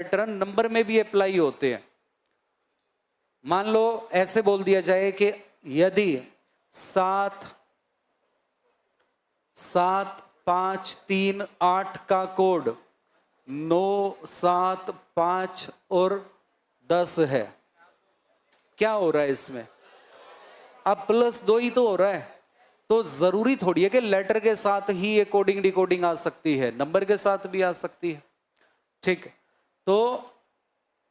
Pattern number में भी apply होते हैं। मान लो ऐसे बोल दिया जाए कि यदि 7 7 5 3 8 का कोड 9 7 5 और 10 है, क्या हो रहा है इसमें? अब +2 ही तो हो रहा है, तो जरूरी थोड़ी है कि लेटर के साथ ही ये कोडिंग डिकोडिंग आ सकती है, नंबर के साथ भी आ सकती है। ठीक है, तो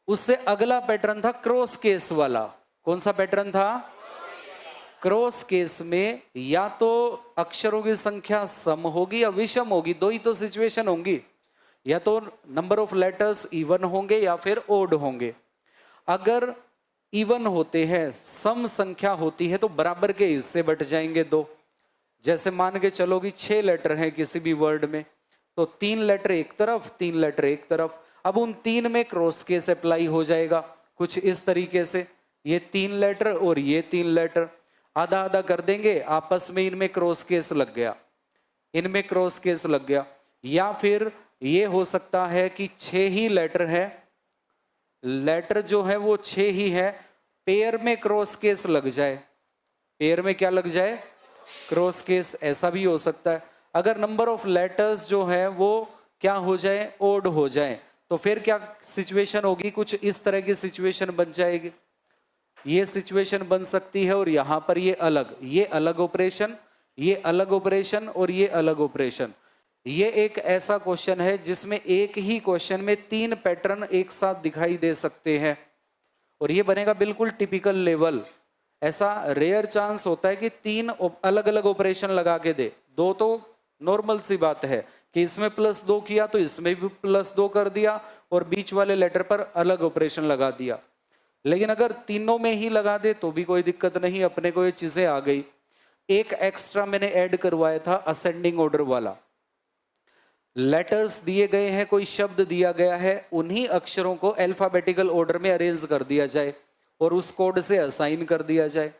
उससे अगला पैटर्न था क्रॉस केस वाला। कौन सा पैटर्न था? क्रॉस केस में या तो अक्षरों की संख्या सम होगी या विषम होगी, दो ही तो सिचुएशन होंगी, या तो नंबर ऑफ लेटर्स इवन होंगे या फिर ओड होंगे। अगर इवन होते हैं, सम संख्या होती है, तो बराबर के हिस्से बट जाएंगे दो। जैसे मान के चलो कि 6 लेटर हैं किसी भी वर्ड में, तो 3 लेटर एक तरफ 3 लेटर एक तरफ। अब उन 3 में क्रॉस केस अप्लाई हो जाएगा कुछ इस तरीके से, ये 3 लेटर और ये 3 लेटर आधा आधा कर देंगे, आपस में इनमें क्रॉस केस लग गया, इनमें क्रॉस केस लग गया। या फिर ये हो सकता है कि 6 ही लेटर है, लेटर जो है वो 6 ही है, पेयर में क्रॉस केस लग जाए, पेयर में क्या लग जाए? Cross case. ऐसा भी हो सकता है। अगर नंबर ऑफ लेटर्स जो है वो क्या हो जाए? ओड हो जाए, तो फिर क्या सिचुएशन होगी? कुछ इस तरह की सिचुएशन बन जाएगी, ये सिचुएशन बन सकती है। और यहां पर ये अलग ऑपरेशन, ये अलग ऑपरेशन और ये अलग ऑपरेशन। ये एक ऐसा क्वेश्चन है जिसमें एक ही क्वेश्चन में 3 पैटर्न एक साथ दिखाई दे सकते हैं, और ये बनेगा बिल्कुल टिपिकल लेवल। ऐसा रेयर चांस होता है कि 3 अलग अलग ऑपरेशन लगा के दे। 2 तो नॉर्मल सी बात है कि इसमें +2 किया तो इसमें भी +2 कर दिया, और बीच वाले लेटर पर अलग ऑपरेशन लगा दिया। लेकिन अगर तीनों में ही लगा दे तो भी कोई दिक्कत नहीं, अपने को ये चीजें आ गई। एक एक्स्ट्रा मैंने ऐड करवाया था असेंडिंग ऑर्डर वाला। लेटर्स दिए गए हैं, कोई शब्द दिया गया है, उन्हीं अक्षरों को अल्फाबेटिकल ऑर्डर में अरेंज कर दिया जाए और उस कोड से असाइन कर दिया जाए,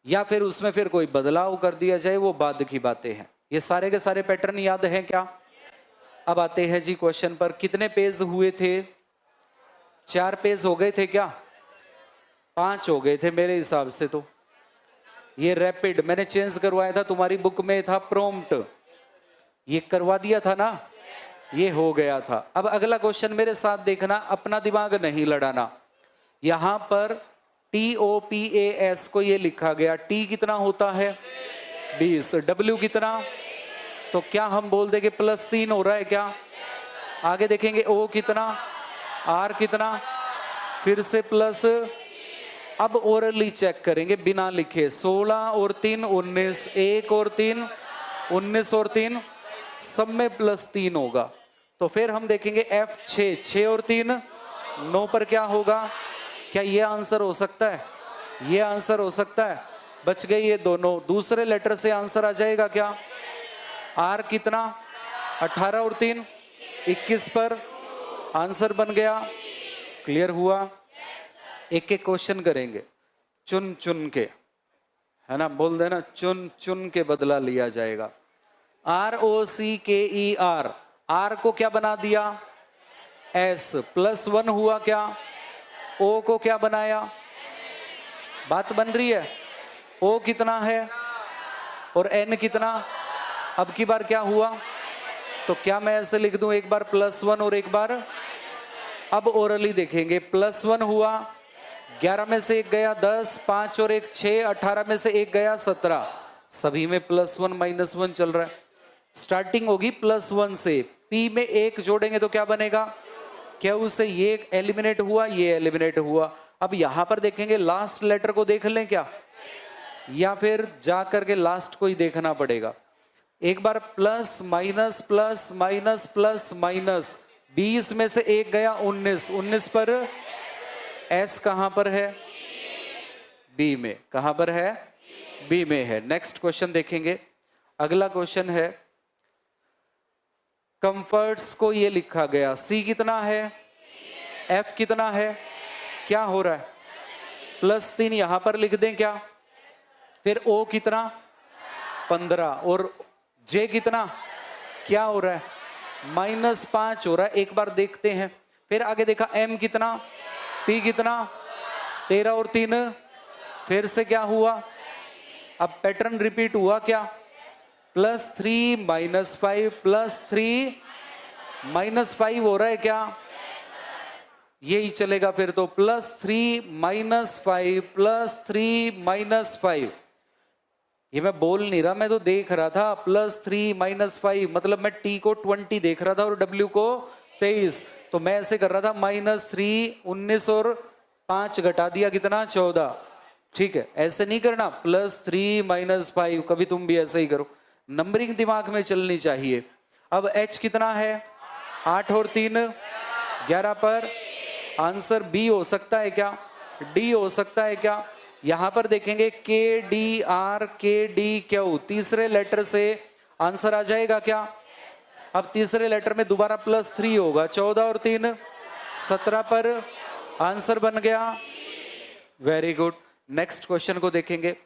या फिर उसमें फिर कोई बदलाव कर दिया जाए, वो बाद की बातें हैं। ये सारे के सारे पैटर्न याद हैं क्या? अब आते हैं जी क्वेश्चन पर। कितने पेज हुए थे? 4 पेज हो गए थे क्या? 5 हो गए थे मेरे हिसाब से। तो ये रैपिड मैंने चेंज करवाया था, तुम्हारी बुक में था प्रॉम्प्ट, ये करवा दिया था ना, ये हो गया था। अब अगला क्वेश्चन मेरे साथ देखना, अपना दिमाग नहीं लड़ाना। यहां पर TOPAS को ये लिखा गया, T कितना होता है? 20, W कितना? तो क्या हम बोल देंगे +3 हो रहा है क्या? आगे देखेंगे O कितना, R कितना, फिर से प्लस। अब ओरली चेक करेंगे बिना लिखे, 16 और 3 19, 1 और 3 19 और 3 सब में +3 होगा। तो फिर हम देखेंगे F 6 और 3 9 पर क्या होगा? क्या ये आंसर हो सकता है? ये आंसर हो सकता है। बच गए ये दोनों, दूसरे लेटर से आंसर आ जाएगा क्या? R कितना? 18 और 3 21 पर आंसर बन गया। क्लियर हुआ? एक एक क्वेश्चन करेंगे चुन चुन के, है ना, बोल देना चुन चुन के बदला लिया जाएगा। ROCKER, R को क्या बना दिया? S, +1 हुआ क्या? O को क्या बनाया? बात बन रही है? O कितना है और N कितना? अब की बार क्या हुआ? तो क्या मैं ऐसे लिख दूं, एक बार +1 और एक बार? अब ओरली देखेंगे, +1 हुआ, 11 में से 1 गया 10, 5 और 1 6, 18 में से 1 गया 17, सभी में +1 -1 चल रहा है। स्टार्टिंग होगी +1 से, P में 1 जोड़ेंगे तो क्या बनेगा? क्या उससे ये एलिमिनेट हुआ, ये एलिमिनेट हुआ। अब यहां पर देखेंगे, लास्ट लेटर को देख लें क्या, या फिर जा करके लास्ट को ही देखना पड़ेगा। एक बार plus minus plus minus plus minus, 20 में से 1 गया 19, 19 पर S कहां पर है? B में। कहां पर है? B में है। नेक्स्ट क्वेश्चन देखेंगे। अगला क्वेश्चन है, कंफर्ट्स को ये लिखा गया, C कितना है, F कितना है, क्या हो रहा है? +3 यहां पर लिख दें क्या? फिर O कितना? 15 और J कितना? क्या हो रहा है? -5 हो रहा है। एक बार देखते हैं, फिर आगे देखा m कितना, p कितना, 13 और 3, फिर से क्या हुआ, अब पैटर्न रिपीट हुआ क्या, +3 -5 +3 -5 हो रहा है क्या, यही चलेगा फिर तो, +3 -5 +3 -5, ये मैं बोल नहीं रहा, मैं तो देख रहा था, +3 -5 मतलब मैं t को 20 देख रहा था और w को 23, तो मैं ऐसे कर रहा था -3 19 और 5 घटा दिया कितना 14, ठीक है, ऐसे नहीं करना, +3 -5, कभी तुम भी ऐसे ही करो, नंबरिंग दिमाग में चलनी चाहिए। अब h कितना है, 8 और 3 11 पर, आंसर B हो सकता है क्या, D हो सकता है क्या, यहां पर देखेंगे KDR KDQ, तीसरे लेटर से आंसर आ जाएगा क्या, अब तीसरे लेटर में दोबारा +3 होगा, 14 और 3 17 पर, आंसर बन गया, वेरी गुड। नेक्स्ट क्वेश्चन को देखेंगे,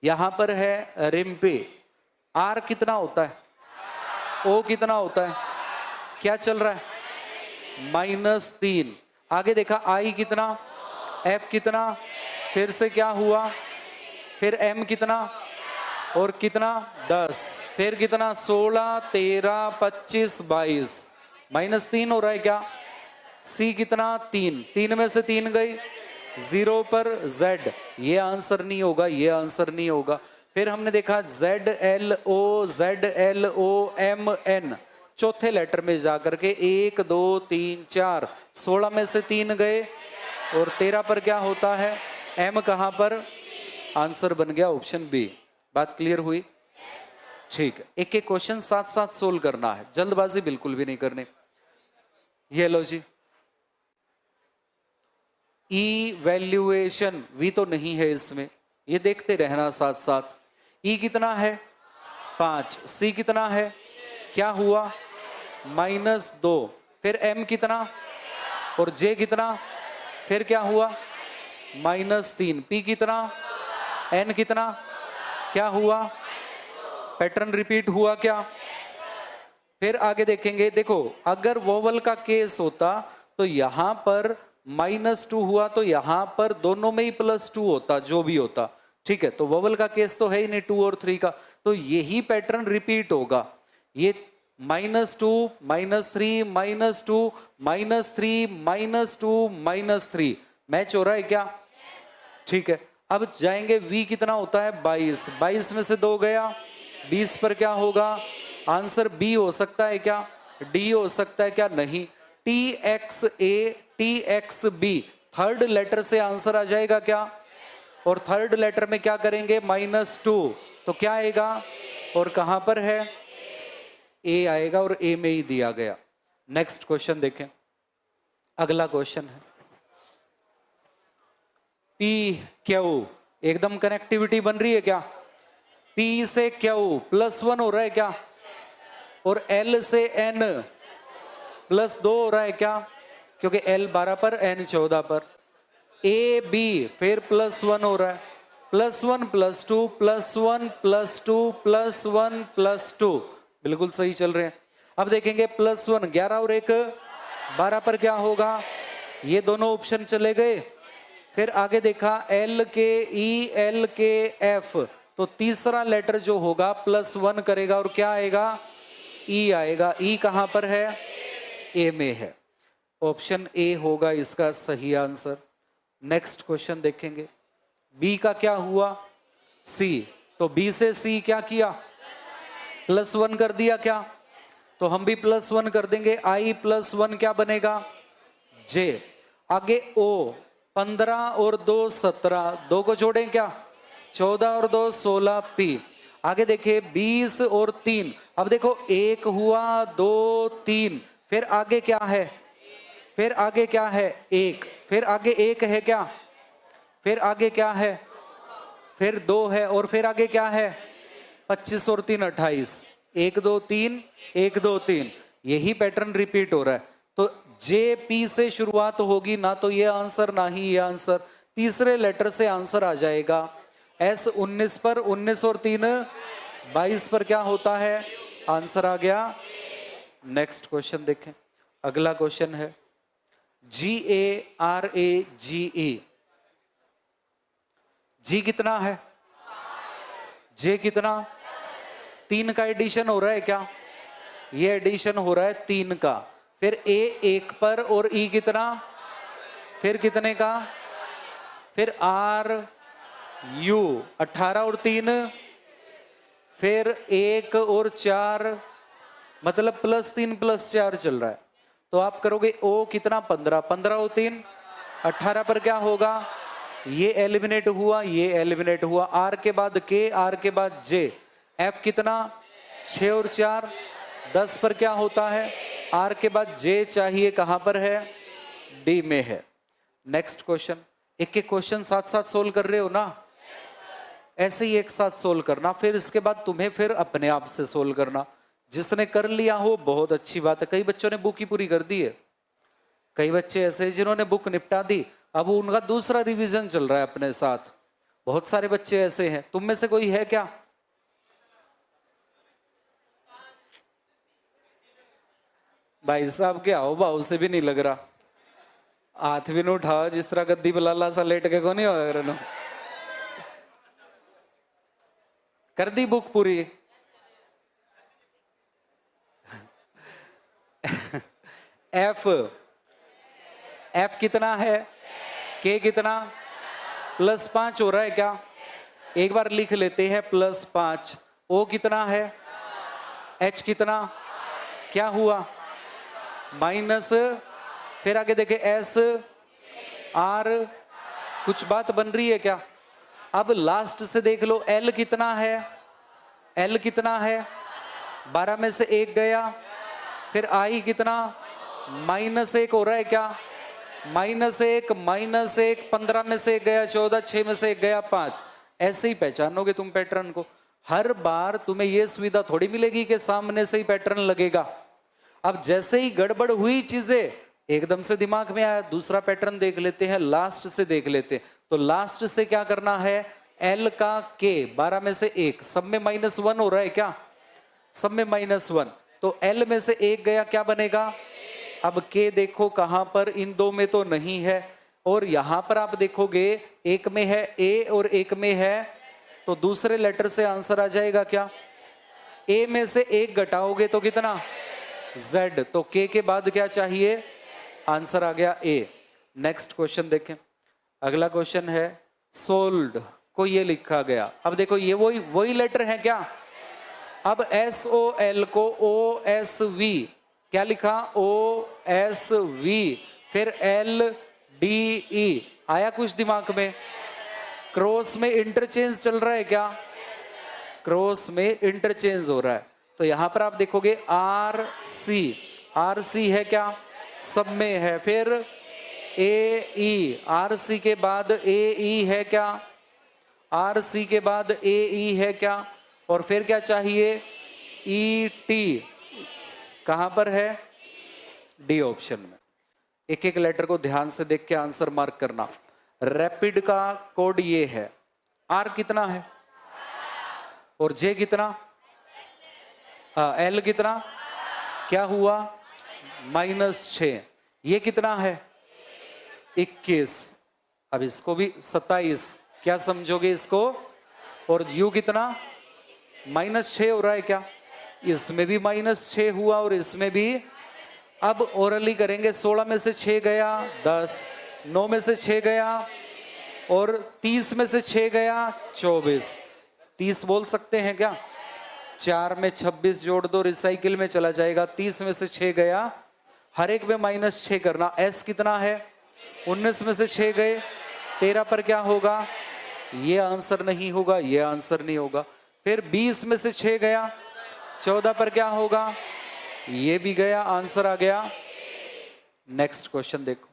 यहां पर है रिम्पे, R कितना होता है, O कितना होता है, क्या चल रहा है, -3, आगे देखा I कितना, F कितना, फिर से क्या हुआ, फिर M कितना और कितना 10, फिर कितना 16 13 25 22, -3 हो रहा है क्या, C कितना 3, 3 में से 3 गई, 0 पर Z, ये आंसर नहीं होगा, ये आंसर नहीं होगा। फिर हमने देखा ZLO ZLOMN, चौथे लेटर में जाकर के 1 2 3 4, 16 में से 3 गए और 13 पर क्या होता है, M कहां पर, आंसर बन गया ऑप्शन बी। बात क्लियर हुई, ठीक है, एक एक क्वेश्चन साथ साथ सोल्व करना है, जल्दबाजी बिल्कुल भी नहीं करनी। ये लो जी, इवैल्यूएशन, वी तो नहीं है इसमें, ये देखते रहना साथ साथ। ई कितना है 5, सी कितना है, क्या हुआ -2, फिर एम कितना और जे कितना, फिर क्या हुआ -3, पी कितना, एन कितना, क्या हुआ, पैटर्न रिपीट हुआ क्या। फिर आगे देखेंगे, देखो अगर वोवल का केस होता तो यहां पर -2 हुआ तो यहां पर दोनों में ही +2 होता, जो भी होता, ठीक है, तो वोवल का केस तो है ही नहीं 2 और 3 का, तो यही पैटर्न रिपीट होगा, ये -2 -3 -2 -3 -2 -3, मैच हो रहा है क्या, ठीक है। अब जाएंगे, v कितना होता है 22, 22 में से 2 गया, 20 पर क्या होगा, आंसर b हो सकता है क्या, d हो सकता है क्या, नहीं, TXA TXB, थर्ड लेटर से आंसर आ जाएगा क्या, और थर्ड लेटर में क्या करेंगे -2, तो क्या आएगा, और कहां पर है, A आएगा और A में ही दिया गया। नेक्स्ट क्वेश्चन देखें, अगला क्वेश्चन है PQ, एकदम कनेक्टिविटी बन रही है क्या, P से Q +1 हो रहा है क्या, और L से N +2 हो रहा है क्या, क्योंकि L 12 पर N 14 पर, A B फिर +1 हो रहा है, +1 +2 +1 +2 +1 +2, बिल्कुल सही चल रहे हैं। अब देखेंगे +1 11 और 1 12 पर क्या होगा, ये दोनों ऑप्शन चले गए। फिर आगे देखा L के E L के F, तो तीसरा लेटर जो होगा +1 करेगा और क्या आएगा, E आएगा, E कहां पर है, A में है, ऑप्शन A होगा इसका सही आंसर। नेक्स्ट क्वेश्चन देखेंगे, B का क्या हुआ C, तो B से C क्या किया, +1 कर दिया क्या, तो हम भी +1 कर देंगे, I +1 क्या बनेगा J, आगे O 15 और 2 17, 2 को जोड़ें क्या 14 और 2 16 P, आगे देखे 20 और 3, अब देखो 1 हुआ 2 3, फिर आगे क्या है, फिर आगे क्या है 1, फिर आगे 1 है क्या, फिर आगे क्या है, फिर 2 है, और फिर आगे क्या है 25 और 3 28, 1 2 3 1 2 3, यही पैटर्न रिपीट हो रहा है। तो JP से शुरुआत होगी, ना तो ये आंसर ना ही ये आंसर, तीसरे लेटर से आंसर आ जाएगा। S 19 पर 19 और 3 22 पर क्या होता है, आंसर आ गया। नेक्स्ट क्वेश्चन देखें, अगला क्वेश्चन है GARAGE, जी कितना है, जे कितना, 3 का एडिशन हो रहा है क्या, ये एडिशन हो रहा है 3 का, फिर A 1 पर और E कितना, फिर कितने का, फिर RU 18 और 3, फिर 1 और 4, मतलब +3 +4 चल रहा है। तो आप करोगे O कितना 15, 15 और 3 18 पर क्या होगा, ये एलिमिनेट हुआ, ये एलिमिनेट हुआ, R के बाद K, R के बाद J, F कितना 6 और 4 10 पर क्या होता है, R के बाद J चाहिए, कहां पर है, D में है। नेक्स्ट क्वेश्चन, एक एक क्वेश्चन साथ साथ सोल्व कर रहे हो ना, ऐसे ही एक साथ सोल्व करना, फिर इसके बाद तुम्हें फिर अपने आप से सोल्व करना। जिसने कर लिया हो बहुत अच्छी बात है, कई बच्चों ने बुक ही पूरी कर दी है, कई बच्चे ऐसे हैं जिन्होंने बुक निपटा दी, अब उनका दूसरा रिवीजन चल रहा है अपने साथ, बहुत सारे बच्चे ऐसे हैं। तुम में से कोई है क्या, भाई साहब क्या हो, भाव से भी नहीं लग रहा, हाथ भी नहीं उठाओ, जिस तरह गद्दी बलाला सा लेट के को नहीं होगा, कर दी बुक पूरी। एफ कितना है, के कितना, +5 हो रहा है क्या, एक बार लिख लेते हैं +5, ओ कितना है, एच कितना, क्या हुआ माइनस, फिर आगे देखे एस आर, कुछ बात बन रही है क्या, अब लास्ट से देख लो एल कितना है, एल कितना है 12 में से 1 गया, फिर आई कितना -1 हो रहा है क्या, -1 -1 15 में से 1 गया 14, 6 में से 1 गया 5, ऐसे ही पहचानोगे तुम पैटर्न को। हर बार तुम्हें यह सुविधा थोड़ी मिलेगी कि सामने से ही पैटर्न लगेगा। अब जैसे ही गड़बड़ हुई चीजें एकदम से दिमाग में आया, दूसरा पैटर्न देख लेते हैं, लास्ट से देख लेते हैं। तो लास्ट से क्या करना है, एल का के 12 में से 1, सब में -1 हो रहा है क्या, सब में -1, तो एल में से 1 गया, क्या बनेगा, अब के देखो कहां पर, इन दो में तो नहीं है, और यहां पर आप देखोगे एक में है ए और एक में है, तो दूसरे लेटर से आंसर आ जाएगा क्या, ए में से 1 घटाओगे तो कितना, Z, तो के के बाद क्या चाहिए, आंसर आ गया ए। नेक्स्ट क्वेश्चन देखें, अगला क्वेश्चन है सोल्ड को ये लिखा गया, अब देखो ये वही लेटर है क्या, अब SOL को OSV क्या लिखा, OSV, फिर LDE आया कुछ दिमाग में, क्रॉस में इंटरचेंज चल रहा है क्या, क्रॉस में इंटरचेंज हो रहा है, तो यहां पर आप देखोगे RC है क्या, सब में है, फिर AE, RC के बाद AE है क्या, RC के बाद AE है क्या, और फिर क्या चाहिए ET, कहां पर है, डी ऑप्शन में। एक एक लेटर को ध्यान से देख के आंसर मार्क करना। रैपिड का कोड ये है, आर कितना है और जे कितना, एल कितना, क्या हुआ -6, ये कितना है 21, अब इसको भी 27, क्या समझोगे इसको, और यू कितना -6 हो रहा है क्या, इसमें भी -6 हुआ और इसमें भी। अब ओरली करेंगे, 16 में से 6 गया 10, 9 में से 6 गया और 30 में से 6 गया 24, 30 बोल सकते हैं क्या, 4 में 26 जोड़ दो, रिसाइकिल में चला जाएगा, 30 में से 6 गया, हर एक में -6 करना। एस कितना है, 19 में से 6 गए, 13 पर क्या होगा, ये आंसर नहीं होगा, ये आंसर नहीं होगा। फिर 20 में से 6 गया, 14 पर क्या होगा, ये भी गया, आंसर आ गया। नेक्स्ट क्वेश्चन देखो,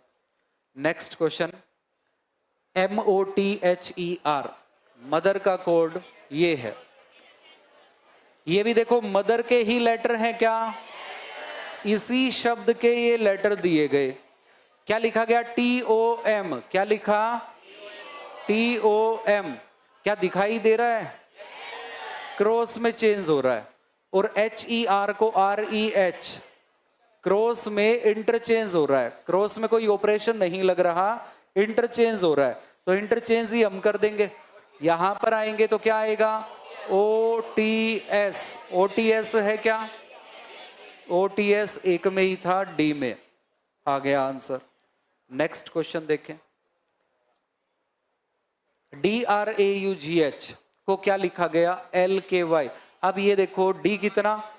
नेक्स्ट क्वेश्चन MOTHER, मदर का कोड ये है, ये भी देखो मदर के ही लेटर हैं क्या, इसी शब्द के ये लेटर दिए गए, क्या लिखा गया TOM, क्या लिखा TOM, क्या दिखाई दे रहा है, क्रॉस में चेंज हो रहा है, और HER को REH, क्रॉस में इंटरचेंज हो रहा है, क्रॉस में कोई ऑपरेशन नहीं लग रहा, इंटरचेंज हो रहा है, तो इंटरचेंज ही हम कर देंगे। यहां पर आएंगे तो क्या आएगा, OTS। OTS है क्या, OTS एक में ही था, डी में आ गया आंसर। नेक्स्ट क्वेश्चन देखें, DRAUGH को क्या लिखा गया, LKY। अब ये देखो डी कितना,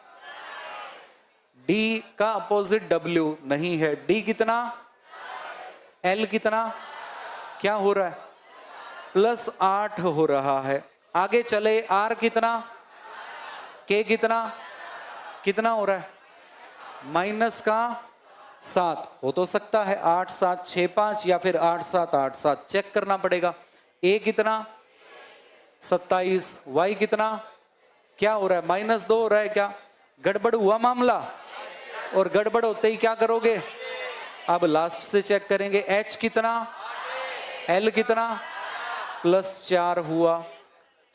डी का अपोजिट W नहीं है, डी कितना, L कितना, क्या हो रहा है, +8 हो रहा है। आगे चले, R कितना, K कितना, कितना हो रहा है, -7 हो तो सकता है, 8 7 6 5 या फिर 8 7 8 7, चेक करना पड़ेगा। A कितना, 27, Y कितना, क्या हो रहा है, -2 हो रहा है, क्या गड़बड़ हुआ मामला, और गड़बड़ होते ही क्या करोगे, अब लास्ट से चेक करेंगे, H कितना, L कितना, +4 हुआ।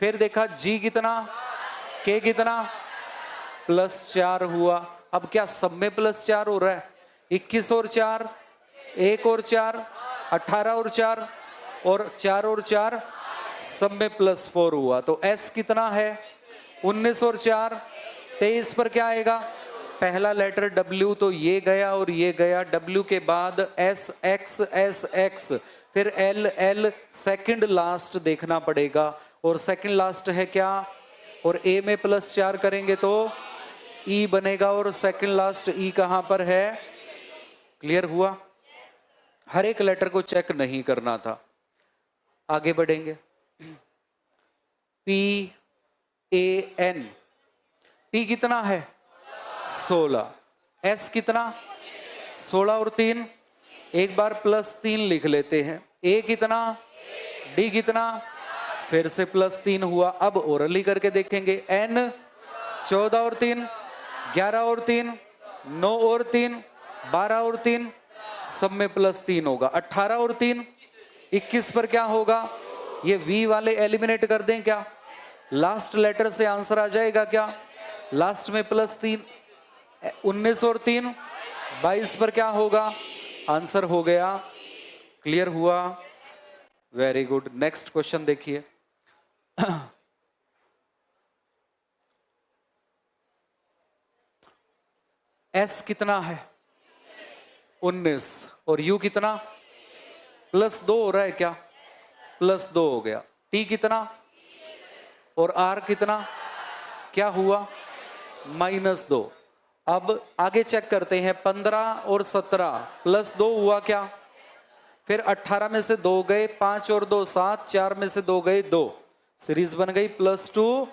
फिर देखा G कितना, K कितना, +4 हुआ। अब क्या सब में +4 हो रहा है, 21 और 4, 1 और 4, 18 और 4, और 4 और 4 सब में +4 हुआ। तो S कितना है, 19 और 4, 23 पर क्या आएगा, पहला लेटर W, तो ये गया और ये गया, W के बाद SX SX, फिर LL, सेकंड लास्ट देखना पड़ेगा, और सेकंड लास्ट है क्या, और A में +4 करेंगे तो E बनेगा, और सेकंड लास्ट E कहां पर है, क्लियर हुआ। हर एक लेटर को चेक नहीं करना था। आगे बढ़ेंगे, PAN, P कितना है, 16, S कितना, 16 और 3, एक बार +3 लिख लेते हैं, A कितना, D कितना, फिर से +3 हुआ। अब ओरली करके देखेंगे, N 14 और 3, 11 और 3, 9 और 3, 12 और 3, सब में +3 होगा, 18 और 3, 21 पर क्या होगा, ये V वाले एलिमिनेट कर दें क्या, लास्ट लेटर से आंसर आ जाएगा क्या, लास्ट में +3, 19 और 3, 22 पर क्या होगा, आंसर हो गया। क्लियर हुआ, वेरी गुड। नेक्स्ट क्वेश्चन देखिए, S कितना है, 19, और U कितना, +2 हो रहा है क्या, +2 हो गया। T कितना, और R कितना, क्या हुआ, -2। अब आगे चेक करते हैं, 15 और 17, +2 हुआ क्या, फिर 18 में से 2 गए, 5 और 2 7, 4 में से 2 गए 2, सीरीज बन गई +2।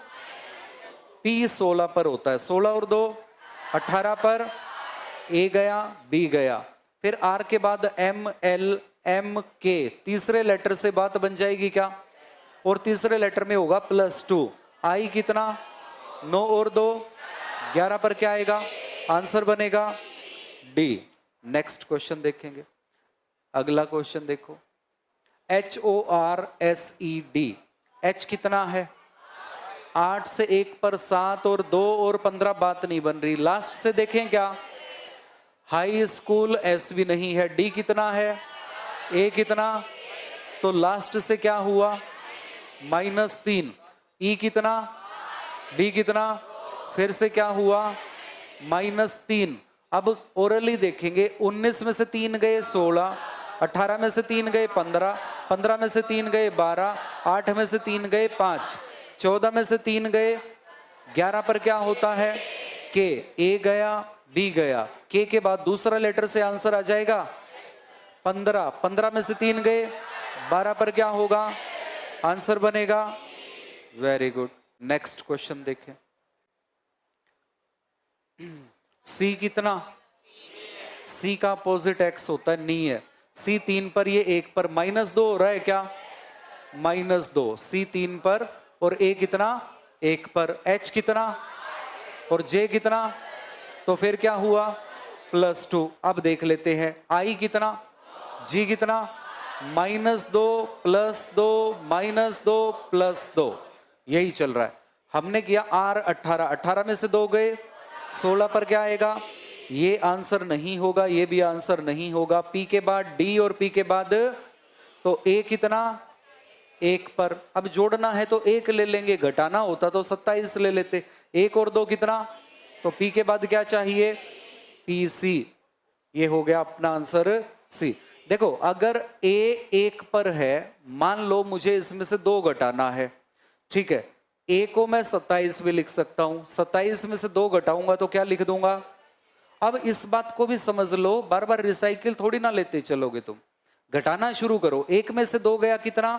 P 16 पर होता है, 16 और 2 18 पर, A गया B गया, फिर R के बाद M L M K, तीसरे लेटर से बात बन जाएगी क्या, और तीसरे लेटर में होगा +2। I कितना, 9 और 2, 11 पर क्या आएगा, आंसर बनेगा D। नेक्स्ट क्वेश्चन देखेंगे, अगला क्वेश्चन देखो, HORSED, H कितना है, 8 से 1 पर 7 और 2 और 15, बात नहीं बन रही। लास्ट से देखें क्या, हाई स्कूल, S भी नहीं है, D कितना है, A कितना, तो लास्ट से क्या हुआ, -3, E कितना, B कितना, फिर से क्या हुआ, -3। अब ओरली देखेंगे, 19 में से 3 गए 16, 18 में से 3 गए 15, 15 में से 3 गए 12, 8 में से 3 गए 5, 14 में से 3 गए 11 पर क्या होता है, K, A गया B गया, K के बाद दूसरा लेटर से आंसर आ जाएगा 15, 15 में से 3 गए 12 पर क्या होगा, आंसर बनेगा। Very good. नेक्स्ट क्वेश्चन देखें, C कितना, C का अपोजिट X होता है, नहीं है। C 3 पर, ये 1 पर, -2 हो रहा है क्या, -2, C 3 पर और A कितना, 1 पर, H कितना और J कितना, तो फिर क्या हुआ, +2। अब देख लेते हैं, I कितना, G कितना, -2 +2 -2 +2, यही चल रहा है। हमने किया R 18, 18 में से 2 गए 16 पर क्या आएगा, ये आंसर नहीं होगा, ये भी आंसर नहीं होगा। पी के बाद डी और पी के बाद तो ए कितना, एक पर। अब जोड़ना है तो एक ले लेंगे, घटाना होता तो 27 ले लेते। एक और दो कितना, तो पी के बाद क्या चाहिए, पी सी। ये हो गया अपना आंसर सी। देखो अगर ए एक पर है, मान लो मुझे इसमें से दो घटाना है, ठीक है, ए को मैं 27 भी लिख सकता हूं, 27 में से दो घटाऊंगा तो क्या लिख दूंगा। अब इस बात को भी समझ लो, बार बार रिसाइकिल थोड़ी ना लेते चलोगे तुम, घटाना शुरू करो। एक में से दो गया कितना,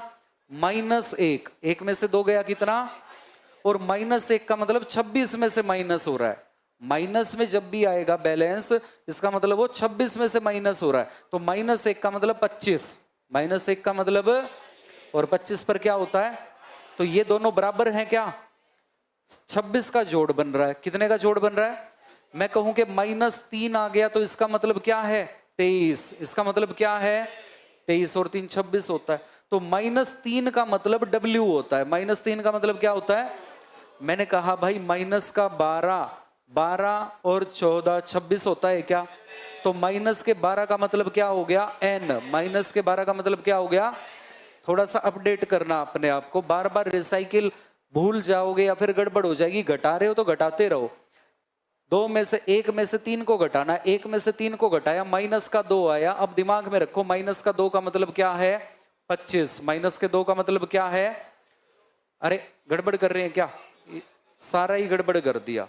-1, एक में से दो गया कितना, और -1 का मतलब 26 में से माइनस हो रहा है। माइनस में जब भी आएगा बैलेंस, इसका मतलब वो 26 में से माइनस हो रहा है, तो -1 का मतलब 25, -1 का मतलब, और 25 पर क्या होता है, तो ये दोनों बराबर हैं क्या, 26 का जोड़ बन रहा है। कितने का जोड़ बन रहा है, मैं कहूं कि -3 आ गया तो इसका मतलब क्या है, 23। इसका मतलब क्या है, 23 और 3 26 होता है। तो -3 का मतलब W होता है। -3 का मतलब क्या होता है, मैंने कहा भाई माइनस का 12 और 14 26 होता है क्या, तो माइनस के 12 का मतलब क्या हो गया, N। माइनस के 12 का मतलब क्या हो गया, थोड़ा सा अपडेट करना अपने आप को, बार बार रिसाइकिल भूल जाओगे या फिर गड़बड़ हो जाएगी। घटा रहे हो तो घटाते रहो। दो में से एक में से 3 को घटाना, एक में से 3 को घटाया, माइनस का 2 आया। अब दिमाग में रखो, माइनस का 2 का मतलब क्या है, 25। माइनस के 2 का मतलब क्या है, अरे गड़बड़ कर रहे हैं क्या, सारा ही गड़बड़ कर दिया।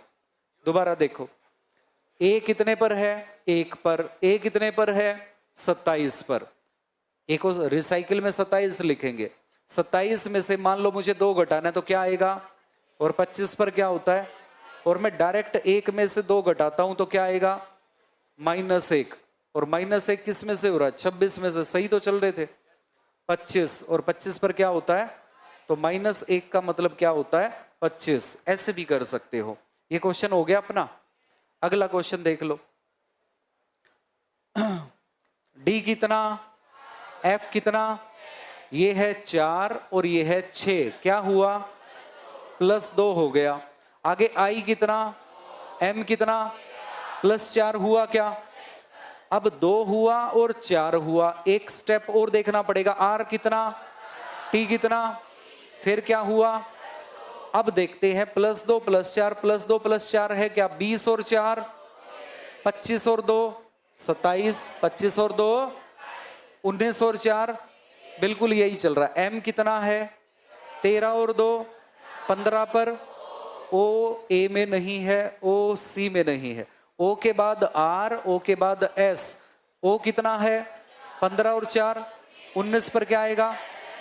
दोबारा देखो, ए कितने पर है, एक पर। ए कितने पर है, 27 पर। ए को रिसाइकिल में 27 लिखेंगे। 27 में से मान लो मुझे 2 घटाना है तो क्या आएगा, और 25 पर क्या होता है, और मैं डायरेक्ट एक में से 2 घटाता हूं तो क्या आएगा, -1। और -1 किस में से हो रहा है, 26 में से। सही तो चल रहे थे, 25 और 25 पर क्या होता है, तो -1 का मतलब क्या होता है, 25। ऐसे भी कर सकते हो। ये क्वेश्चन हो गया अपना। अगला क्वेश्चन देख लो। डी कितना, एफ कितना, ये है 4 और ये है 6, क्या हुआ, +2 हो गया। आगे आई कितना, एम कितना, +4 हुआ क्या, अब 2 हुआ और 4 हुआ। एक स्टेप और देखना पड़ेगा, आर कितना, टी कितना, फिर क्या हुआ। अब देखते हैं, +2 +4 +2 +4 है क्या, 20 और 4 25 और 2 27, 25 और 2 19 और 4, बिल्कुल यही चल रहा है। एम कितना है, 13 और 2 15 पर। ओ ए में नहीं है, ओ सी में नहीं है। ओ के बाद आर, ओ के बाद एस। ओ कितना है, 15 और 4 19 पर क्या आएगा,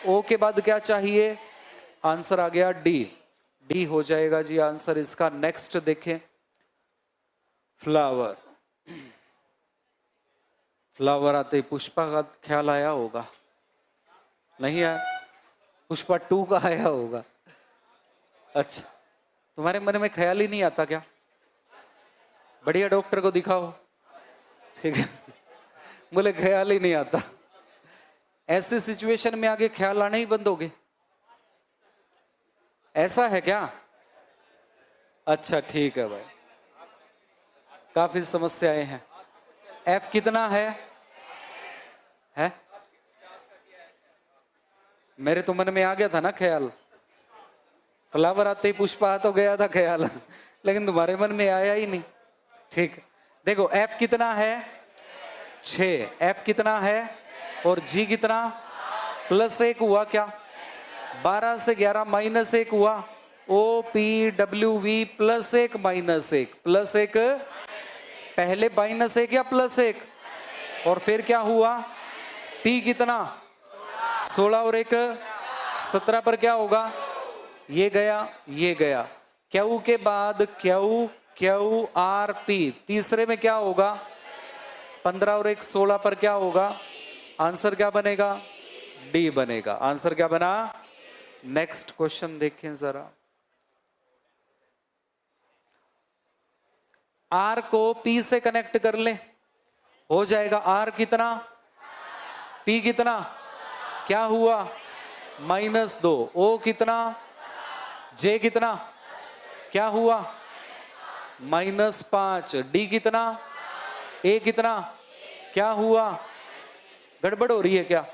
ओ के बाद क्या चाहिए, आंसर आ गया डी। डी हो जाएगा जी आंसर इसका। नेक्स्ट देखें, फ्लावर। फ्लावर आते ही पुष्पा का ख्याल आया होगा, नहीं आया, पुष्पा 2 का आया होगा। अच्छा, तुम्हारे मन में ख्याल ही नहीं आता क्या, बढ़िया डॉक्टर को दिखाओ, ठीक है। बोले ख्याल ही नहीं आता। ऐसे सिचुएशन में आगे ख्याल आने ही बंद हो गए, ऐसा है क्या, अच्छा ठीक है भाई, काफी समस्याएं हैं। एफ कितना है, मेरे तो मन में आ गया था ना ख्याल, फ्लावर आते ही पुष्पा तो गया था ख्याल, लेकिन तुम्हारे मन में आया ही नहीं। ठीक, देखो एफ कितना है, 6। एफ कितना है, और जी कितना, +1 हुआ क्या, 12 से 11 -1 हुआ। ओ पी डब्ल्यू वी +1 -1 +1, पहले -1 या +1, और फिर क्या हुआ, पी कितना, 16 और 1 17 पर क्या होगा, ये गया ये गया। क्यू के बाद क्यू क्यू आर पी, तीसरे में क्या होगा, 15 और 1 16 पर क्या होगा, आंसर क्या बनेगा, डी बनेगा। आंसर क्या बना। नेक्स्ट क्वेश्चन देखें जरा। आर को पी से कनेक्ट कर ले, हो जाएगा आर कितना, पी कितना, क्या हुआ, -2। ओ कितना, जे कितना, क्या हुआ, -5। डी कितना, ए कितना, क्या हुआ, गड़बड़ हो रही है क्या,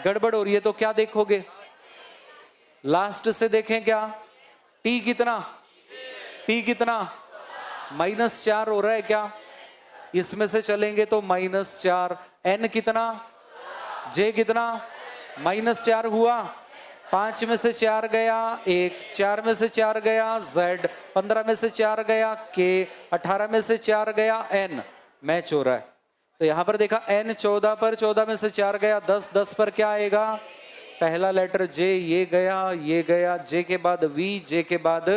गड़बड़ हो रही है तो क्या देखोगे, लास्ट से देखें क्या, टी कितना, पी कितना, -4 हो रहा है क्या, इसमें से चलेंगे तो -4, एन कितना, जे कितना, -4 हुआ, 5 में से 4 गया 1, 4 में से 4 गया Z, 15 में से 4 गया K, 18 में से 4 गया N, मैच हो रहा है। तो यहां पर देखा N 14 पर, 14 में से 4 गया 10, 10 पर क्या आएगा, पहला लेटर J, ये गया, J के बाद V, J के बाद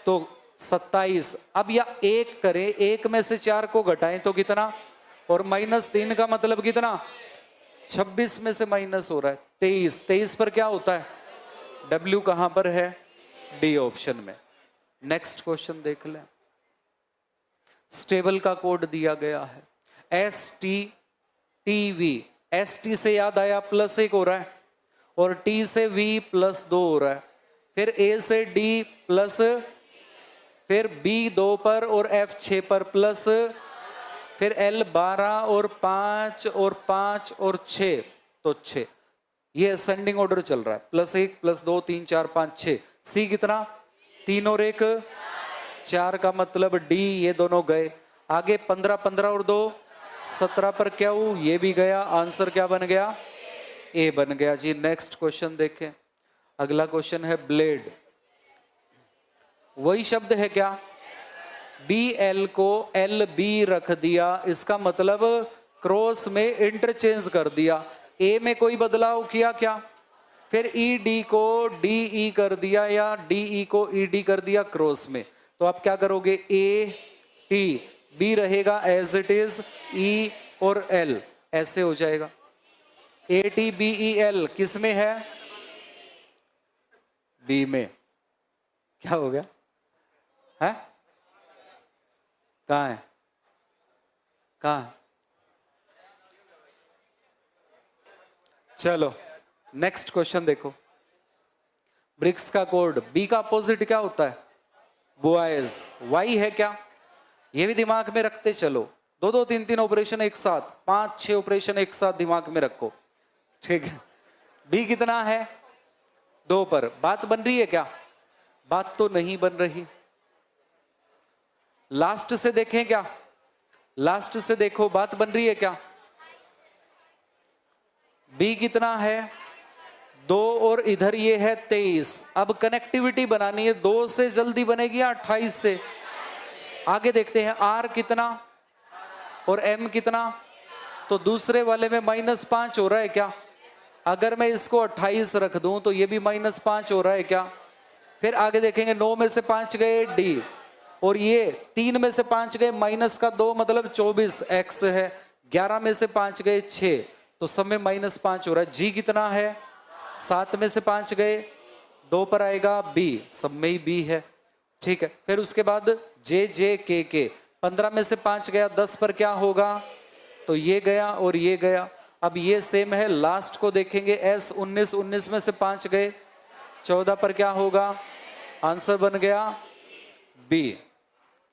तो 27। अब या 1 करें, 1 में से 4 को घटाएं तो कितना, और -3 का मतलब कितना, 26 में से माइनस हो रहा है 23, 23 पर क्या होता है, W कहां पर है, डी ऑप्शन में। नेक्स्ट क्वेश्चन देख लें। स्टेबल का कोड दिया गया है STTV, ST से याद आया +1 हो रहा है, और T से V +2 हो रहा है, फिर A से D प्लस, फिर B 2 पर और F 6 पर प्लस, फिर L 12 और 5 और 5 और 6, तो 6, ये असेंडिंग ऑर्डर चल रहा है, +1 +2 3 4 5 6। C कितना, 3 और 1 4 का मतलब D, ये दोनों गए। आगे 15, 15 और 2 17 पर क्या हो, ये भी गया, आंसर क्या बन गया, A बन गया जी। नेक्स्ट क्वेश्चन देखें। अगला क्वेश्चन है ब्लेड, वही शब्द है क्या, BL को LB रख दिया, इसका मतलब क्रॉस में इंटरचेंज कर दिया, A में कोई बदलाव किया क्या, फिर ED को DE कर दिया या DE को ED कर दिया क्रॉस में, तो आप क्या करोगे, AT, B रहेगा एज इट इज, E और L ऐसे हो जाएगा। ATBEL किस में है, B में, क्या हो गया है, कहाँ है, कहाँ है, चलो नेक्स्ट क्वेश्चन देखो। ब्रिक्स का कोड, बी का अपोजिट क्या होता है, बॉयज, वाई है क्या, ये भी दिमाग में रखते चलो, 2 2 3 3 ऑपरेशन एक साथ, 5 6 ऑपरेशन एक साथ दिमाग में रखो, ठीक है। बी कितना है, 2 पर, बात बन रही है क्या, बात तो नहीं बन रही। लास्ट से देखें क्या, लास्ट से देखो बात बन रही है क्या, बी कितना है, 2 और इधर ये है 23। अब कनेक्टिविटी बनानी है, 2 से जल्दी बनेगी या 28 से, आगे देखते हैं। आर कितना और एम कितना, तो दूसरे वाले में -5 हो रहा है क्या, अगर मैं इसको 28 रख दूं तो ये भी -5 हो रहा है क्या, फिर आगे देखेंगे 9 में से 5 गए डी, और ये 3 में से 5 गए -2 मतलब 24 एक्स है, 11 में से 5 गए 6, तो सब में -5 हो रहा है। जी कितना है, 7 में से 5 गए 2 पर आएगा बी, सब में ही बी है, ठीक है। फिर उसके बाद जे जे के 15 में से 5 गया 10 पर क्या होगा, तो ये गया और ये गया। अब ये सेम है, लास्ट को देखेंगे एस 19, 19 में से 5 गए 14 पर क्या होगा, आंसर बन गया बी।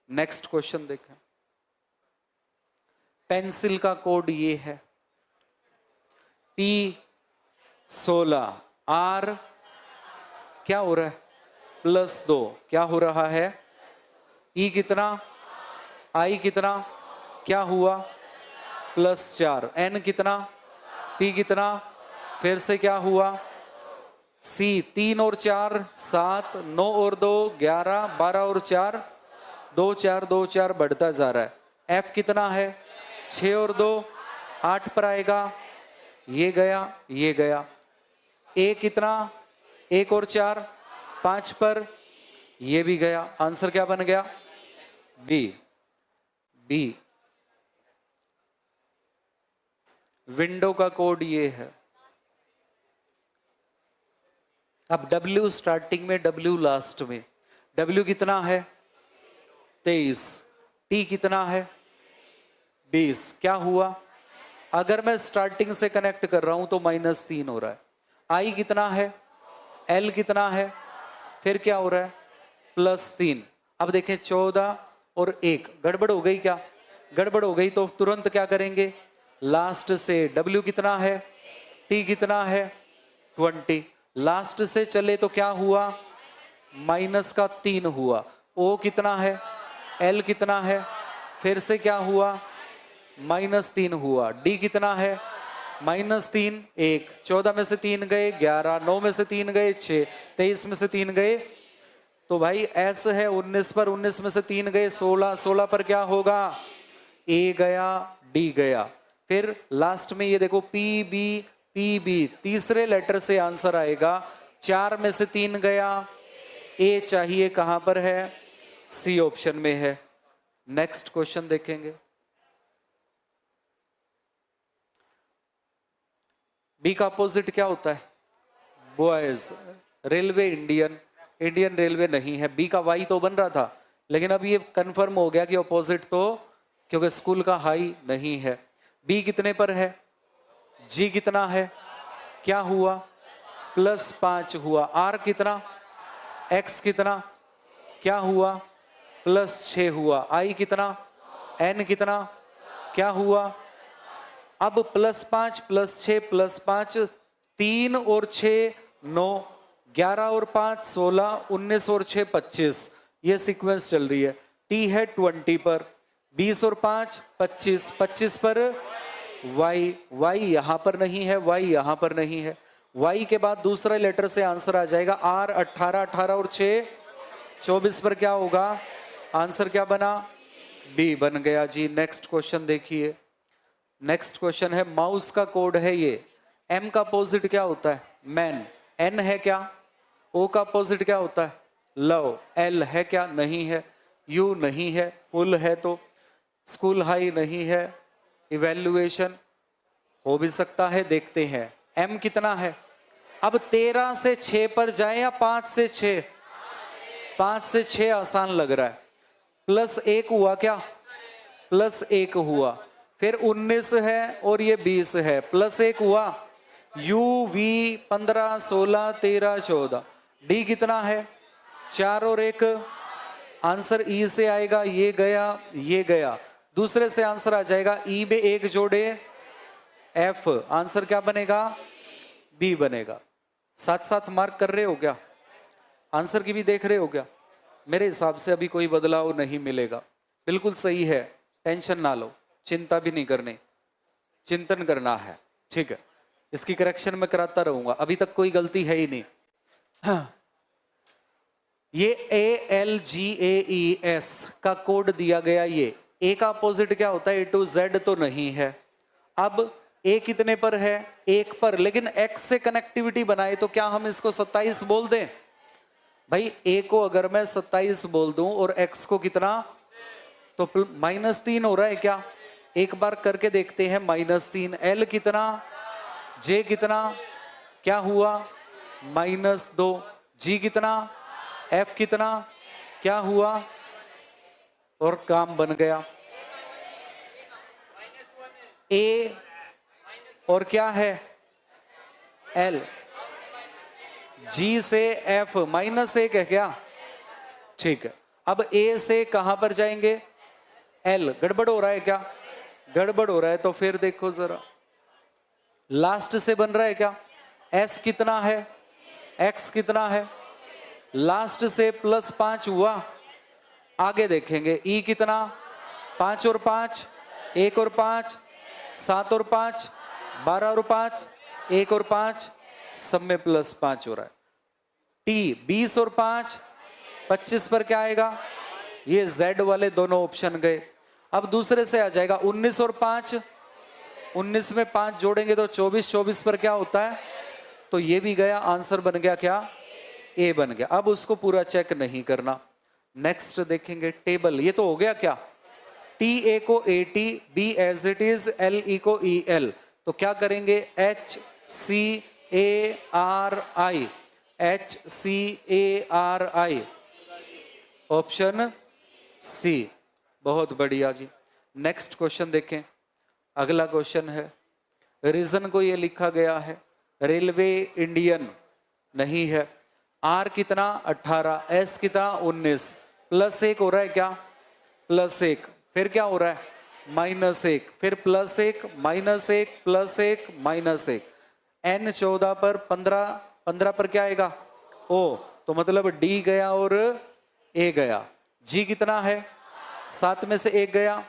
नेक्स्ट क्वेश्चन देखें। पेंसिल का कोड ये है P16, R क्या हो रहा है, +2, क्या हो रहा है, E कितना, I कितना, क्या हुआ, +4, N कितना, P कितना, फिर से क्या हुआ, C 3 और 4 7, 9 और 2 11, 12 और 4 2 4 2 4 बढ़ता जा रहा है। F कितना है, 6 और 2 8 पर आएगा, ये गया ये गया। A कितना, 1 और 4 5 पर, ये भी गया, आंसर क्या बन गया, B। B विंडो का कोड ये है। अब W स्टार्टिंग में, W लास्ट में, W कितना है 23, T कितना है 20, क्या हुआ, अगर मैं स्टार्टिंग से कनेक्ट कर रहा हूं तो -3 हो रहा है। I कितना है, L कितना है, फिर क्या हो रहा है, +3। अब देखें 14 और 1 गड़बड़ हो गई क्या, गड़बड़ हो गई तो तुरंत क्या करेंगे, लास्ट से W कितना है, T कितना है 20, लास्ट से चले तो क्या हुआ, माइनस का 3 हुआ, O कितना है, L कितना है, फिर से क्या हुआ, -3 हुआ, D कितना है, -3, 1, 14 में से 3 गए 11, 9 में से 3 गए 6, 23 में से 3 गए, तो भाई S है 19 पर, 19 में से 3 गए 16, 16 पर क्या होगा, A गया D गया, फिर लास्ट में ये देखो PB, तीसरे लेटर से आंसर आएगा, 4 में से 3 गया, A चाहिए कहां पर है, C ऑप्शन में है। नेक्स्ट क्वेश्चन देखेंगे, बी का अपोजिट क्या होता है, boys, railway Indian, Indian railway नहीं है, बी का वाई तो बन रहा था, लेकिन अब ये कंफर्म हो गया कि अपोजिट तो, क्योंकि स्कूल का हाई नहीं है। बी कितने पर है, जी कितना है, क्या हुआ, +5 हुआ, आर कितना, एक्स कितना, क्या हुआ, +6 हुआ, आई कितना, एन कितना, क्या हुआ, अब +5 +6 +5, 3 और 6 9, 11 और 5 16, 19 और 6 25, ये सीक्वेंस चल रही है। टी है 20 पर, 20 और 5 25, 25 पर वाई, वाई यहां पर नहीं है, वाई यहां पर नहीं है, वाई के बाद दूसरा लेटर से आंसर आ जाएगा आर, 18, 18 और 6 24 पर क्या होगा, आंसर क्या बना, बी बन गया जी। नेक्स्ट क्वेश्चन देखिए, नेक्स्ट क्वेश्चन है, माउस का कोड है ये, एम का अपोजिट क्या होता है, मैन, एन है क्या, ओ का अपोजिट क्या होता है, लव, एल है क्या, नहीं है, यू नहीं है, फुल है तो, स्कूल हाई नहीं है, इवैल्यूएशन हो भी सकता है, देखते हैं। एम कितना है, अब 13 से 6 पर जाए या 5 से 6, 5 से 6 आसान लग रहा है, +1 हुआ क्या, +1 हुआ, फिर 19 है और ये 20 है, +1 हुआ, यू वी 15 16 13 14, डी कितना है 4 और 1, आंसर ई से आएगा, ये गया ये गया, दूसरे से आंसर आ जाएगा ई में 1 जोड़े एफ, आंसर क्या बनेगा, बी बनेगा। साथ साथ मार्क कर रहे हो क्या, आंसर की भी देख रहे हो क्या, मेरे हिसाब से अभी कोई बदलाव नहीं मिलेगा, बिल्कुल सही है, टेंशन ना लो, चिंता भी नहीं करनी, चिंतन करना है, ठीक है, इसकी करेक्शन मैं कराता रहूंगा, अभी तक कोई गलती है ही नहीं। हाँ। ये ALGAES का कोड दिया गया, ये ए का अपोजिट क्या होता है, A to Z तो नहीं है, अब ए कितने पर है, 1 पर, लेकिन x से कनेक्टिविटी बनाए तो क्या हम इसको 27 बोल दें, भाई a को अगर मैं 27 बोल दूं और x को कितना, तो -3 हो रहा है क्या, एक बार करके देखते हैं, -3, L कितना, J कितना, क्या हुआ, -2, G कितना, F कितना, क्या हुआ, और काम बन गया। A और क्या है, L, G से F, -1 है क्या, ठीक है, अब A से कहां पर जाएंगे, L, गड़बड़ हो रहा है क्या, गड़बड़ हो रहा है तो फिर देखो जरा, लास्ट से बन रहा है क्या, S कितना है, X कितना है, लास्ट से +5 हुआ, आगे देखेंगे E कितना, 5 और 5, 1 और 5, 7 और 5, 12 और 5, 1 और 5, सब में +5 हो रहा है। T 20 और 5, 25 पर क्या आएगा, ये Z वाले दोनों ऑप्शन गए। अब दूसरे से आ जाएगा 19 और 5, 19 में 5 जोड़ेंगे तो 24, 24 पर क्या होता है, तो ये भी गया, आंसर बन गया क्या, ए बन गया। अब उसको पूरा चेक नहीं करना, नेक्स्ट देखेंगे टेबल, ये तो हो गया क्या, टी ए को AT, B as it is, L E को EL, तो क्या करेंगे, HCARI, HCARI, ऑप्शन सी, बहुत बढ़िया जी। नेक्स्ट क्वेश्चन देखें, अगला क्वेश्चन है, रीजन को ये लिखा गया है, रेलवे इंडियन नहीं है, आर कितना 18, एस कितना 19, +1 हो रहा है क्या, +1, फिर क्या हो रहा है, -1, फिर +1, -1, +1, -1। n 14 पर 15 पर क्या आएगा? O। तो मतलब D गया और A गया। G कितना है? 7 में से 1 गया,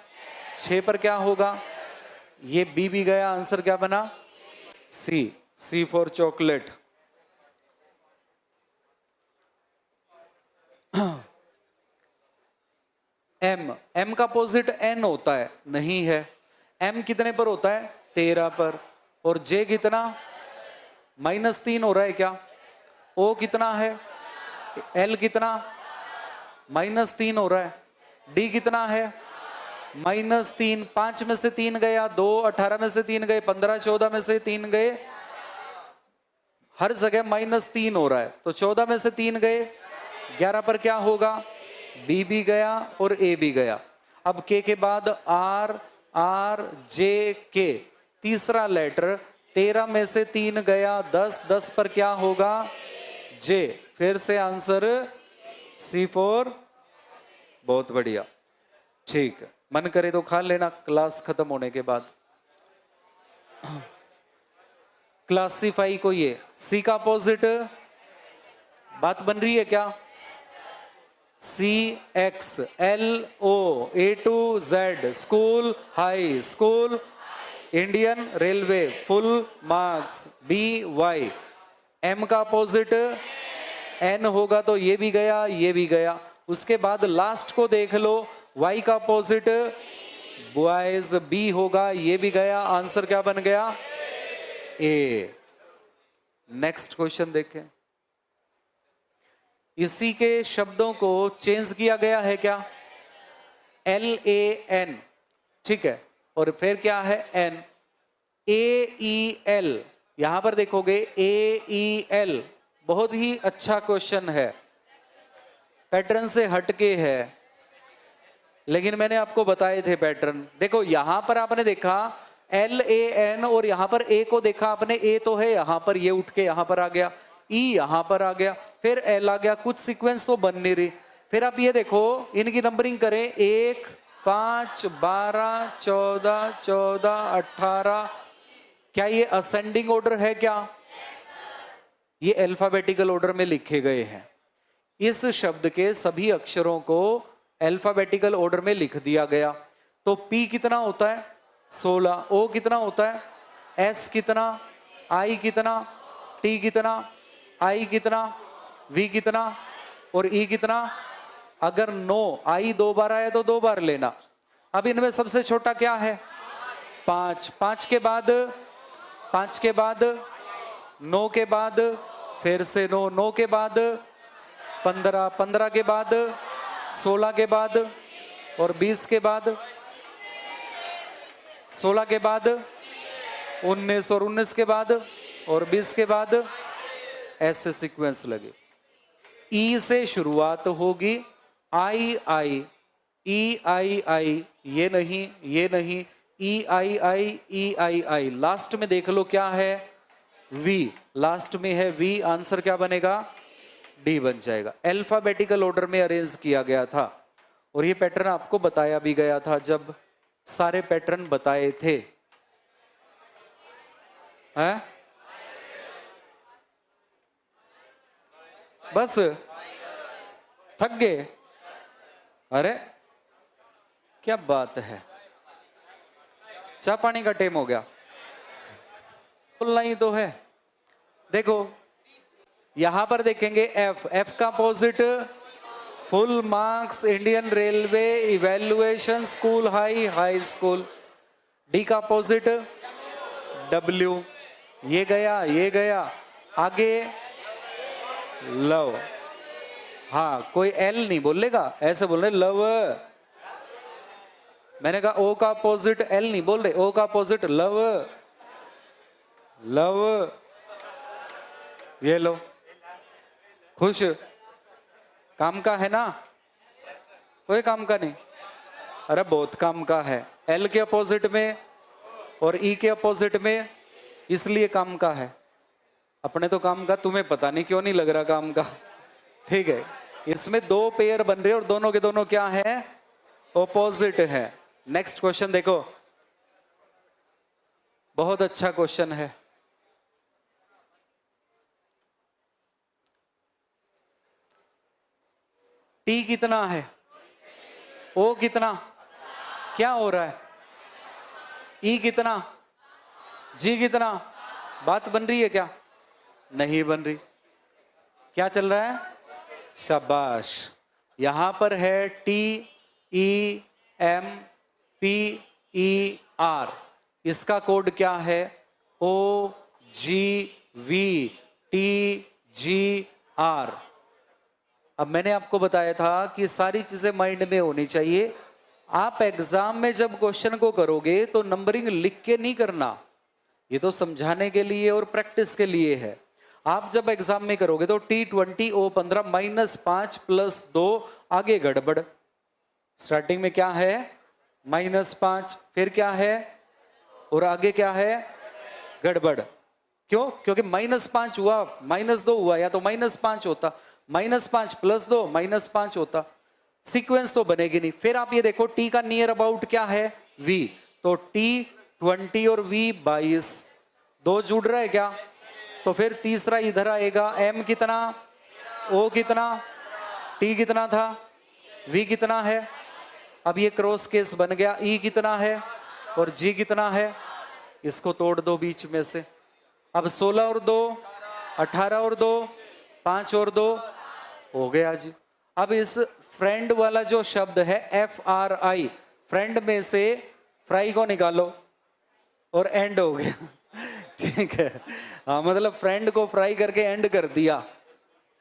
6 पर क्या होगा? ये B भी गया, आंसर क्या बना? C for chocolate. M का अपोजिट N होता है, नहीं है। M कितने पर होता है? 13 पर। और J कितना? -3 हो रहा है क्या? O कितना है? L कितना? -3 हो रहा है। D कितना है? -3। 5 में से 3 गया, 2, 18 में से 3 गए, 15, 14 में से 3 गए, हर जगह -3 हो रहा है। तो 14 में से 3 गए, 11 पर क्या होगा? B भी गया और A भी गया। अब K के बाद R J K, तीसरा लेटर, 13 में से 3 गया, 10 पर क्या होगा? J। फिर से आंसर C4। बहुत बढ़िया, ठीक है। मन करे तो खा लेना क्लास खत्म होने के बाद। क्लासिफाई को ये C का अपोजिट, बात बन रही है क्या? CX LO A to Z, school high school, Indian railway full marks BY। M का अपोजिट N होगा तो ये भी गया, ये भी गया। उसके बाद लास्ट को देख लो, Y का अपोजिट बॉयज B होगा, ये भी गया, आंसर क्या बन गया? A। नेक्स्ट क्वेश्चन देखें। इसी के शब्दों को चेंज किया गया है क्या? LAN, ठीक है, और फिर क्या है? N। AEL, यहां पर देखोगे AEL, बहुत ही अच्छा क्वेश्चन है, पैटर्न से हटके है, लेकिन मैंने आपको बताए थे पैटर्न। देखो यहां पर आपने देखा LAN और यहां पर A को देखा आपने, A तो है यहां पर, ये उठ के यहां पर आ गया, E यहां पर आ गया, फिर L आ गया, कुछ सीक्वेंस तो बन नहीं रही। फिर आप ये देखो, इनकी नंबरिंग करें, 1, 5, 12, 14, 14, 18, क्या ये असेंडिंग ऑर्डर है क्या? ये अल्फाबेटिकल ऑर्डर में लिखे गए हैं। इस शब्द के सभी अक्षरों को अल्फाबेटिकल ऑर्डर में लिख दिया गया। तो P कितना होता है? 16। O कितना होता है? S कितना? I कितना? T कितना? I कितना? V कितना? और E कितना? अगर 9 I 2 बार आया तो 2 बार लेना। अब इनमें सबसे छोटा क्या है? 5। 5 के बाद 9 के बाद फिर से 9, 9 के बाद 15, 15 के बाद 16 के बाद और 20 के बाद 16 के बाद 19 और 19 के बाद और 20 के बाद, ऐसे सीक्वेंस लगे। ई से शुरुआत होगी, आई आई, ई आई आई, ये नहीं, ई आई आई, ई आई आई, लास्ट में देख लो क्या है? वी, लास्ट में है वी, आंसर क्या बनेगा? डी बन जाएगा। अल्फाबेटिकल ऑर्डर में अरेंज किया गया था और ये पैटर्न आपको बताया भी गया था जब सारे पैटर्न बताए थे, हैं? बस थक गए? अरे क्या बात है, चाय पानी का टाइम हो गया, खुलना ही तो है। देखो यहां पर देखेंगे एफ, एफ का opposite full marks, Indian railway, evaluation, school high, high school. D का अपोजिट डब्ल्यू, ये गया, आगे लव। हाँ, कोई एल नहीं बोलेगा, ऐसे बोल रहे लव। मैंने कहा ओ का अपोजिट एल नहीं बोल रहे, ओ का अपोजिट लव, लव। ये लो, खुश, काम का है ना? कोई काम का नहीं? अरे बहुत काम का है। एल के अपोजिट में और ई के अपोजिट में, इसलिए काम का है। अपने तो काम का, तुम्हें पता नहीं क्यों नहीं लग रहा काम का। ठीक है, इसमें 2 पेयर बन रहे और दोनों के दोनों क्या है? ऑपोजिट है। नेक्स्ट क्वेश्चन देखो, बहुत अच्छा क्वेश्चन है। टी कितना है, ओ कितना, क्या हो रहा है, ई कितना, जी कितना, बात बन रही है क्या, नहीं बन रही, क्या चल रहा है, शाबाश। यहां पर है T E M P E R, इसका कोड क्या है, O G V T G R. अब मैंने आपको बताया था कि सारी चीजें माइंड में होनी चाहिए। आप एग्जाम में जब क्वेश्चन को करोगे तो नंबरिंग लिख के नहीं करना, ये तो समझाने के लिए और प्रैक्टिस के लिए है। आप जब एग्जाम में करोगे तो T20 O15 -5 + 2, आगे गड़बड़। स्टार्टिंग में क्या है, -5, फिर क्या है, और आगे क्या है, गड़बड़। क्यों, क्योंकि -5 हुआ, -2 हुआ, या तो -5 होता, -5 + 2 -5 होता, सीक्वेंस तो बनेगी नहीं। फिर आप ये देखो टी का नियर अबाउट क्या है, V, तो T20 और V 22, 2 जुड़ रहा है क्या, तो फिर तीसरा इधर आएगा, M कितना, O कितना, T कितना था, V कितना है। अब ये क्रॉस केस बन गया, E कितना है और G कितना है, इसको तोड़ दो बीच में से। अब 16 और 2 18 और 2 5 और 2 हो गया जी। अब इस फ्रेंड वाला जो शब्द है FRI, फ्रेंड में से फ्राई को निकालो और एंड हो गया ठीक है, हाँ, मतलब फ्रेंड को फ्राई करके एंड कर दिया,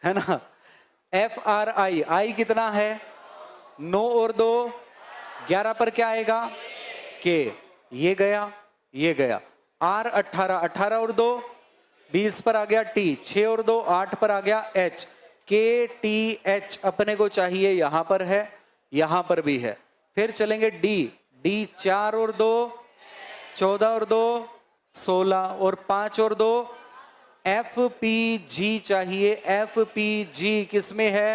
है ना। FRI, आई कितना है, 9 और 2 11 पर क्या आएगा, के, ये गया ये गया। R 18, 18 और 2 20 पर आ गया T, 6 और 2 8 पर आ गया H, KTH अपने को चाहिए, यहां पर है, यहां पर भी है। फिर चलेंगे D 4 और 2 14 और 2 16 और 5 और 2 FPG चाहिए, FPG किस में है,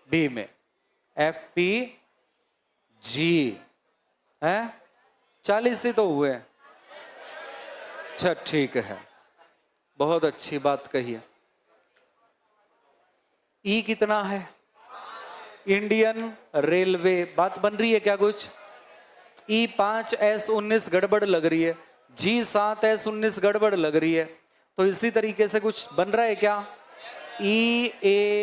B में, FPG है। 40 ही तो हुए, अच्छा ठीक है, बहुत अच्छी बात कही है। ई कितना है, इंडियन रेलवे, बात बन रही है क्या कुछ। E5 S19 गड़बड़ लग रही है, G7 S19 गड़बड़ लग रही है, तो इसी तरीके से कुछ बन रहा है क्या, EARNING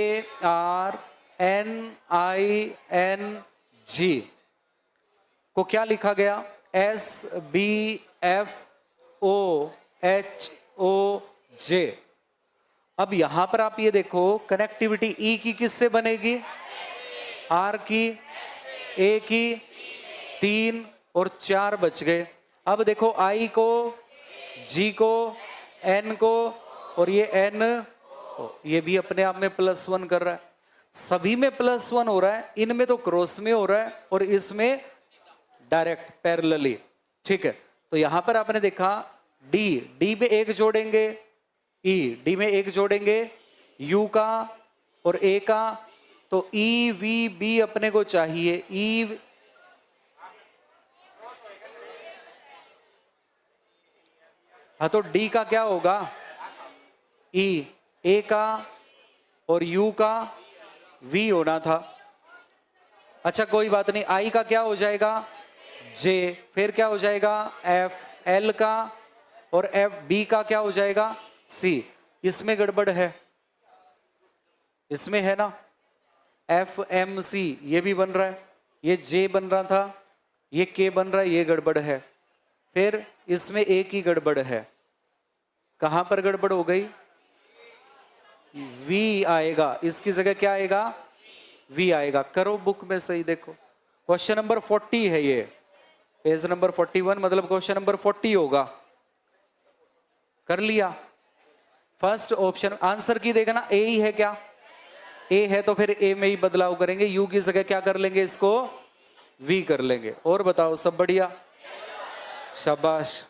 को क्या लिखा गया, SBFOHOJ। अब यहां पर आप ये देखो कनेक्टिविटी ई की किससे बनेगी, आर की, ए की, 3 और 4 बच गए। अब देखो आई को, जी को, एन को, और ये एन, ये भी अपने आप में +1 कर रहा है, सभी में +1 हो रहा है, इनमें तो क्रॉस में हो रहा है और इसमें डायरेक्ट पैरेलली, ठीक है। तो यहां पर आपने देखा डी में 1 जोड़ेंगे, डी में 1 जोड़ेंगे, यू का और ए का, तो EVB अपने को चाहिए, हाँ, तो डी का क्या होगा, ए का और यू का V होना था। अच्छा कोई बात नहीं, आई का क्या हो जाएगा, जे, फिर क्या हो जाएगा F, L का और B का क्या हो जाएगा, C। इसमें गड़बड़ है, इसमें है ना, FMC ये भी बन रहा है, ये J बन रहा था, ये K बन रहा है, ये गड़बड़ है। फिर इसमें एक ही गड़बड़ है, कहां पर गड़बड़ हो गई, V आएगा, इसकी जगह क्या आएगा, V आएगा। करो बुक में सही, देखो क्वेश्चन नंबर 40 है ये, पेज नंबर 41, मतलब क्वेश्चन नंबर 40 होगा। कर लिया, फर्स्ट ऑप्शन आंसर की देखना, ए ही है क्या, ए है तो फिर ए में ही बदलाव करेंगे, यू की जगह क्या कर लेंगे, इसको V कर लेंगे। और बताओ सब बढ़िया, शाबाश।